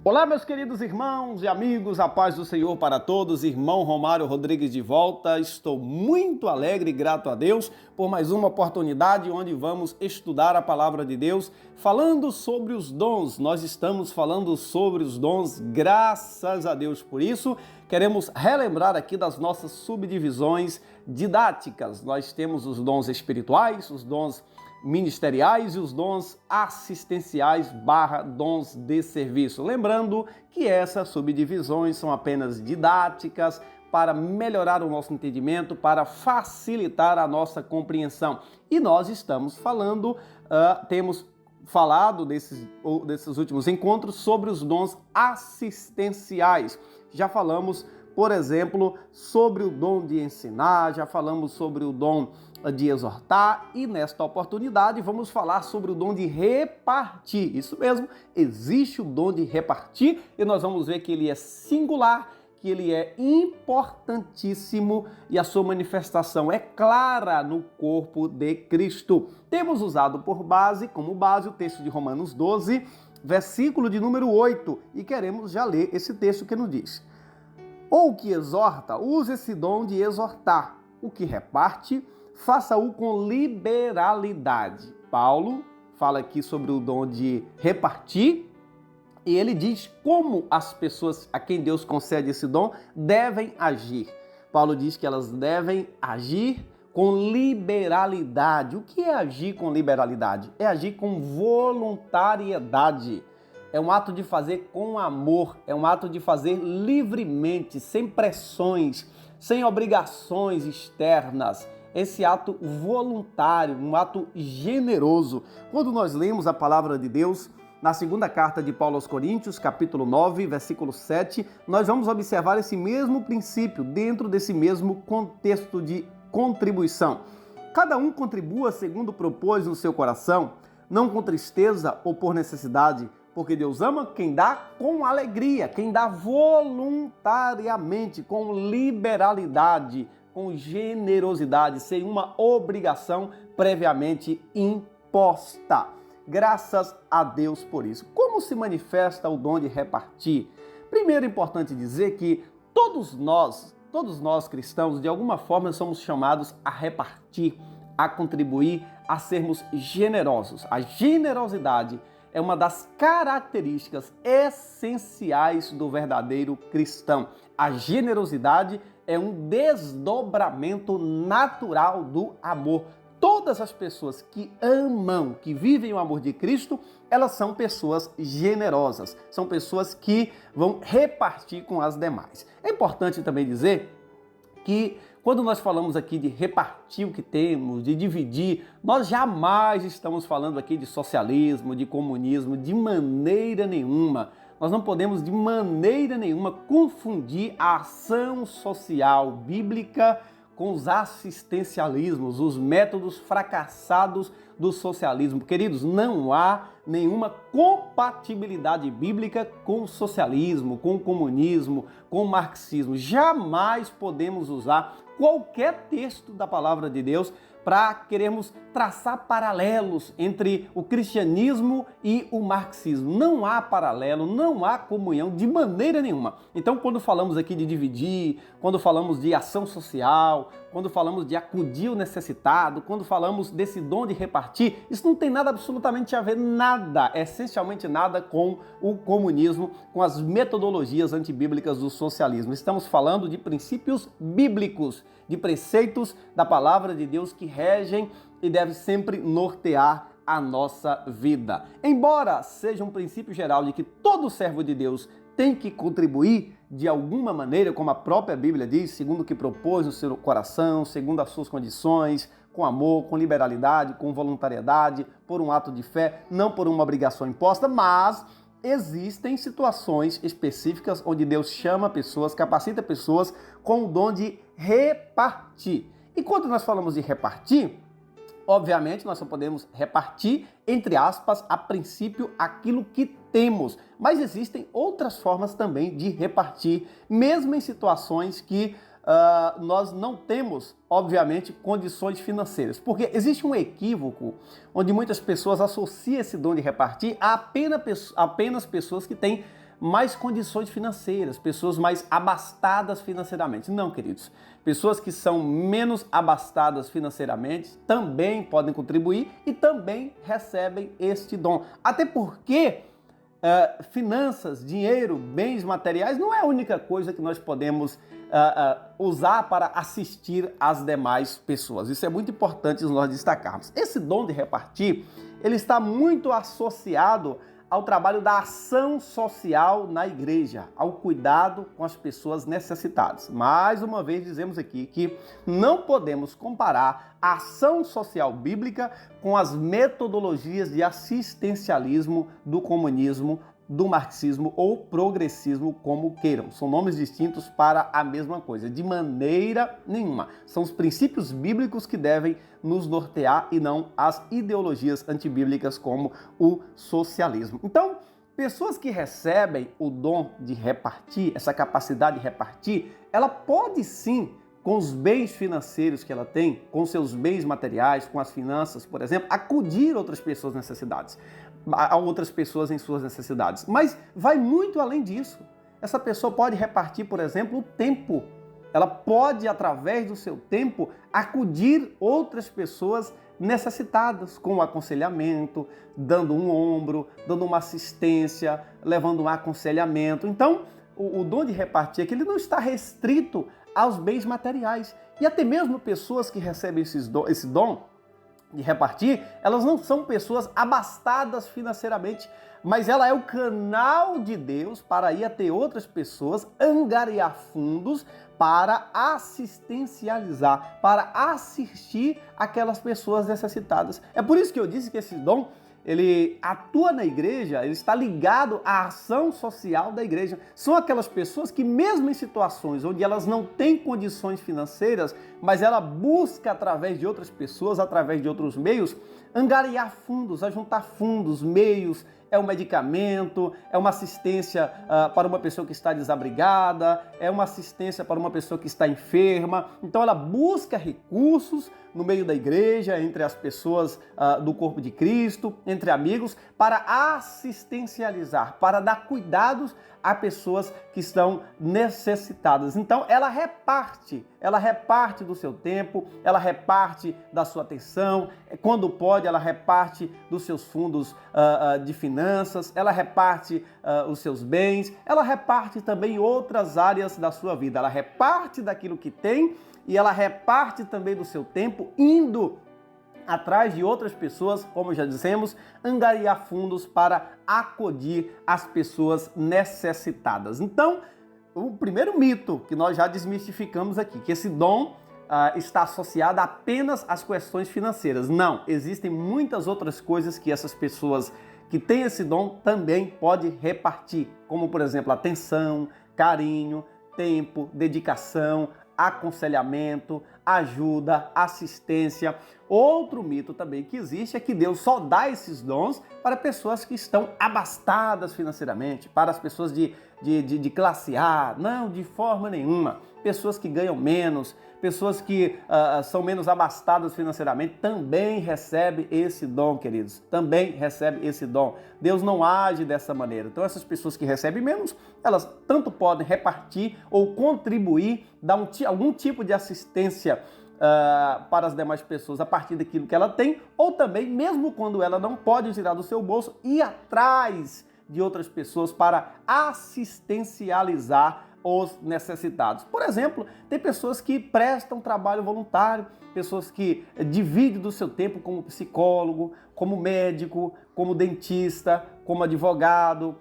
Olá, meus queridos irmãos e amigos, a paz do Senhor para todos. Irmão Romário Rodrigues de volta. Estou muito alegre e grato a Deus por mais uma oportunidade onde vamos estudar a palavra de Deus, falando sobre os dons. Nós estamos falando sobre os dons, graças a Deus por isso. Queremos relembrar aqui das nossas subdivisões didáticas. Nós temos os dons espirituais, os dons ministeriais e os dons assistenciais / dons de serviço. Lembrando que essas subdivisões são apenas didáticas para melhorar o nosso entendimento, para facilitar a nossa compreensão. E nós estamos falando, temos falado desses últimos encontros sobre os dons assistenciais. Já falamos, por exemplo, sobre o dom de ensinar, já falamos sobre o dom de exortar e nesta oportunidade vamos falar sobre o dom de repartir. Isso mesmo, existe o dom de repartir e nós vamos ver que ele é singular, que ele é importantíssimo e a sua manifestação é clara no corpo de Cristo. Temos usado como base o texto de Romanos 12, versículo de número 8 e queremos já ler esse texto que nos diz: ou que exorta, use esse dom de exortar. O que reparte, faça-o com liberalidade. Paulo fala aqui sobre o dom de repartir e ele diz como as pessoas a quem Deus concede esse dom devem agir. Paulo diz que elas devem agir com liberalidade. O que é agir com liberalidade? É agir com voluntariedade. É um ato de fazer com amor, é um ato de fazer livremente, sem pressões, sem obrigações externas. Esse ato voluntário, um ato generoso. Quando nós lemos a palavra de Deus, na segunda carta de Paulo aos Coríntios, capítulo 9, versículo 7, nós vamos observar esse mesmo princípio dentro desse mesmo contexto de contribuição. Cada um contribua segundo propôs no seu coração, não com tristeza ou por necessidade, porque Deus ama quem dá com alegria, quem dá voluntariamente, com liberalidade, com generosidade, sem uma obrigação previamente imposta. Graças a Deus por isso. Como se manifesta o dom de repartir? Primeiro é importante dizer que todos nós cristãos, de alguma forma somos chamados a repartir, a contribuir, a sermos generosos. A generosidade é uma das características essenciais do verdadeiro cristão. A generosidade é um desdobramento natural do amor. Todas as pessoas que amam, que vivem o amor de Cristo, elas são pessoas generosas, são pessoas que vão repartir com as demais. É importante também dizer que quando nós falamos aqui de repartir o que temos, de dividir, nós jamais estamos falando aqui de socialismo, de comunismo, de maneira nenhuma. Nós não podemos de maneira nenhuma confundir a ação social bíblica com os assistencialismos, os métodos fracassados do socialismo. Queridos, não há nenhuma compatibilidade bíblica com o socialismo, com o comunismo, com o marxismo. Jamais podemos usar qualquer texto da palavra de Deus para querermos traçar paralelos entre o cristianismo e o marxismo. Não há paralelo, não há comunhão de maneira nenhuma. Então, quando falamos aqui de dividir, quando falamos de ação social, quando falamos de acudir o necessitado, quando falamos desse dom de repartir, isso não tem nada absolutamente a ver, nada, essencialmente nada com o comunismo, com as metodologias antibíblicas do socialismo. Estamos falando de princípios bíblicos, de preceitos da palavra de Deus que regem e devem sempre nortear a nossa vida. Embora seja um princípio geral de que todo servo de Deus tem que contribuir de alguma maneira, como a própria Bíblia diz, segundo o que propôs no seu coração, segundo as suas condições, com amor, com liberalidade, com voluntariedade, por um ato de fé, não por uma obrigação imposta, mas existem situações específicas onde Deus chama pessoas, capacita pessoas com o dom de repartir. E quando nós falamos de repartir, obviamente nós só podemos repartir, entre aspas, a princípio, aquilo que temos. Mas existem outras formas também de repartir, mesmo em situações que nós não temos, obviamente, condições financeiras. Porque existe um equívoco onde muitas pessoas associam esse dom de repartir a apenas pessoas que têm mais condições financeiras, pessoas mais abastadas financeiramente. Não, queridos. Pessoas que são menos abastadas financeiramente também podem contribuir e também recebem este dom. Até porque finanças, dinheiro, bens materiais não é a única coisa que nós podemos usar para assistir as demais pessoas. Isso é muito importante nós destacarmos. Esse dom de repartir, ele está muito associado ao trabalho da ação social na igreja, ao cuidado com as pessoas necessitadas. Mais uma vez dizemos aqui que não podemos comparar a ação social bíblica com as metodologias de assistencialismo do comunismo, do marxismo ou progressismo, como queiram. São nomes distintos para a mesma coisa, de maneira nenhuma. São os princípios bíblicos que devem nos nortear e não as ideologias antibíblicas como o socialismo. Então, pessoas que recebem o dom de repartir, essa capacidade de repartir, ela pode sim, com os bens financeiros que ela tem, com seus bens materiais, com as finanças, por exemplo, acudir outras pessoas a outras pessoas em suas necessidades. Mas vai muito além disso. Essa pessoa pode repartir, por exemplo, o tempo. Ela pode, através do seu tempo, acudir outras pessoas necessitadas, com o aconselhamento, dando um ombro, dando uma assistência, levando um aconselhamento. Então, o dom de repartir aqui, ele não está restrito aos bens materiais. E até mesmo pessoas que recebem esse dom de repartir, elas não são pessoas abastadas financeiramente, mas ela é o canal de Deus para ir até outras pessoas, angariar fundos para assistencializar, para assistir aquelas pessoas necessitadas. É por isso que eu disse que esse dom, ele atua na igreja, ele está ligado à ação social da igreja. São aquelas pessoas que, mesmo em situações onde elas não têm condições financeiras, mas ela busca, através de outras pessoas, através de outros meios, angariar fundos, ajuntar fundos, meios. É um medicamento, é uma assistência para uma pessoa que está desabrigada, é uma assistência para uma pessoa que está enferma. Então ela busca recursos no meio da igreja, entre as pessoas do corpo de Cristo, entre amigos, para assistencializar, para dar cuidados a pessoas que estão necessitadas. Então ela reparte do seu tempo, ela reparte da sua atenção, quando pode ela reparte dos seus fundos de finanças, ela reparte os seus bens, ela reparte também outras áreas da sua vida, ela reparte daquilo que tem e ela reparte também do seu tempo, indo atrás de outras pessoas, como já dissemos, angariar fundos para acudir as pessoas necessitadas. Então, o primeiro mito que nós já desmistificamos aqui, que esse dom está associado apenas às questões financeiras. Não, existem muitas outras coisas que essas pessoas que têm esse dom também podem repartir, como, por exemplo, atenção, carinho, tempo, dedicação, aconselhamento, ajuda, assistência. Outro mito também que existe é que Deus só dá esses dons para pessoas que estão abastadas financeiramente, para as pessoas de classe A. Não, de forma nenhuma. Pessoas que ganham menos, pessoas que são menos abastadas financeiramente também recebem esse dom, queridos. Também recebem esse dom. Deus não age dessa maneira. Então essas pessoas que recebem menos, elas tanto podem repartir ou contribuir, dar algum tipo de assistência para as demais pessoas a partir daquilo que ela tem, ou também, mesmo quando ela não pode tirar do seu bolso, ir atrás de outras pessoas para assistencializar os necessitados. Por exemplo, tem pessoas que prestam trabalho voluntário, pessoas que dividem do seu tempo como psicólogo, como médico, como dentista, como advogado,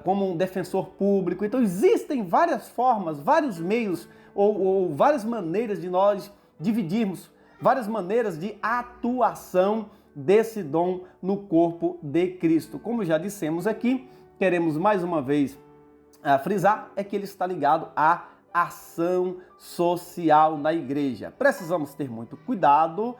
como um defensor público. Então existem várias formas, vários meios ou várias maneiras de nós dividirmos, várias maneiras de atuação desse dom no corpo de Cristo. Como já dissemos aqui, queremos mais uma vez frisar, é que ele está ligado à ação social na igreja. Precisamos ter muito cuidado,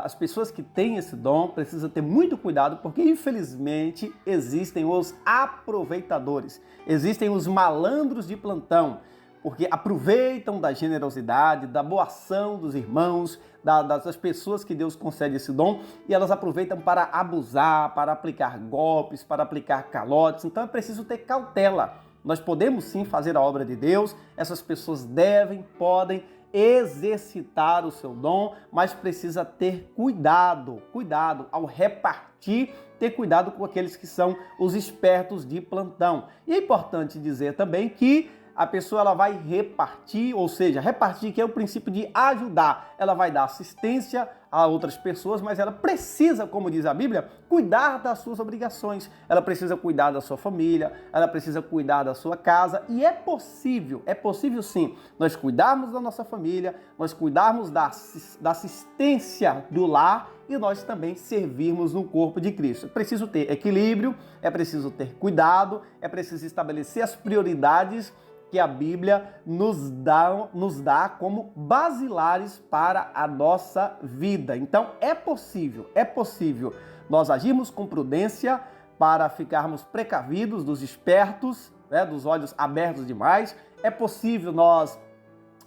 as pessoas que têm esse dom precisam ter muito cuidado, porque infelizmente existem os aproveitadores, existem os malandros de plantão, porque aproveitam da generosidade, da boa ação dos irmãos, das pessoas que Deus concede esse dom, e elas aproveitam para abusar, para aplicar golpes, para aplicar calotes. Então é preciso ter cautela. Nós podemos sim fazer a obra de Deus, essas pessoas podem exercitar o seu dom, mas precisa ter cuidado ao repartir, ter cuidado com aqueles que são os espertos de plantão. E é importante dizer também que a pessoa ela vai repartir, ou seja, repartir que é o princípio de ajudar. Ela vai dar assistência a outras pessoas, mas ela precisa, como diz a Bíblia, cuidar das suas obrigações. Ela precisa cuidar da sua família, ela precisa cuidar da sua casa, e é possível sim, nós cuidarmos da nossa família, nós cuidarmos da assistência do lar e nós também servirmos no corpo de Cristo. É preciso ter equilíbrio, é preciso ter cuidado, é preciso estabelecer as prioridades que a Bíblia nos dá como basilares para a nossa vida. Então é possível nós agirmos com prudência para ficarmos precavidos dos espertos, dos olhos abertos demais. É possível nós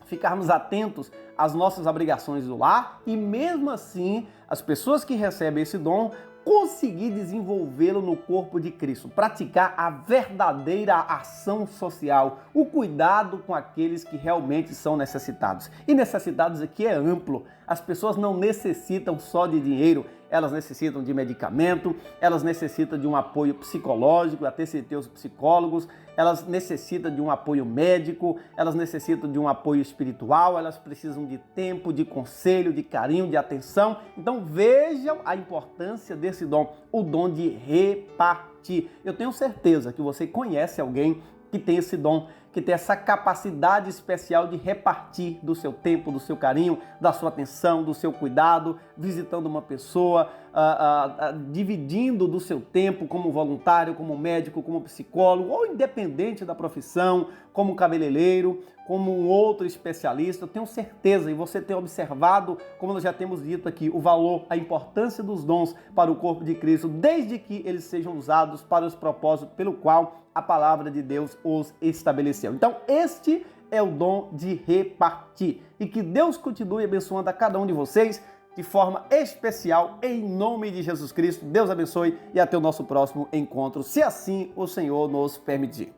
ficarmos atentos às nossas obrigações do lar e mesmo assim as pessoas que recebem esse dom conseguir desenvolvê-lo no corpo de Cristo, praticar a verdadeira ação social, o cuidado com aqueles que realmente são necessitados. E necessitados aqui é amplo. As pessoas não necessitam só de dinheiro, elas necessitam de medicamento, elas necessitam de um apoio psicológico, até se ter os psicólogos, elas necessitam de um apoio médico, elas necessitam de um apoio espiritual, elas precisam de tempo, de conselho, de carinho, de atenção. Então vejam a importância desse dom, o dom de repartir. Eu tenho certeza que você conhece alguém que tem esse dom, que tem essa capacidade especial de repartir do seu tempo, do seu carinho, da sua atenção, do seu cuidado, visitando uma pessoa, dividindo do seu tempo como voluntário, como médico, como psicólogo, ou independente da profissão, como cabeleireiro, como um outro especialista. Eu tenho certeza, e você tem observado, como nós já temos dito aqui, o valor, a importância dos dons para o corpo de Cristo, desde que eles sejam usados para os propósitos pelo qual a palavra de Deus os estabeleceu. Então, este é o dom de repartir. E que Deus continue abençoando a cada um de vocês de forma especial, em nome de Jesus Cristo. Deus abençoe e até o nosso próximo encontro, se assim o Senhor nos permitir.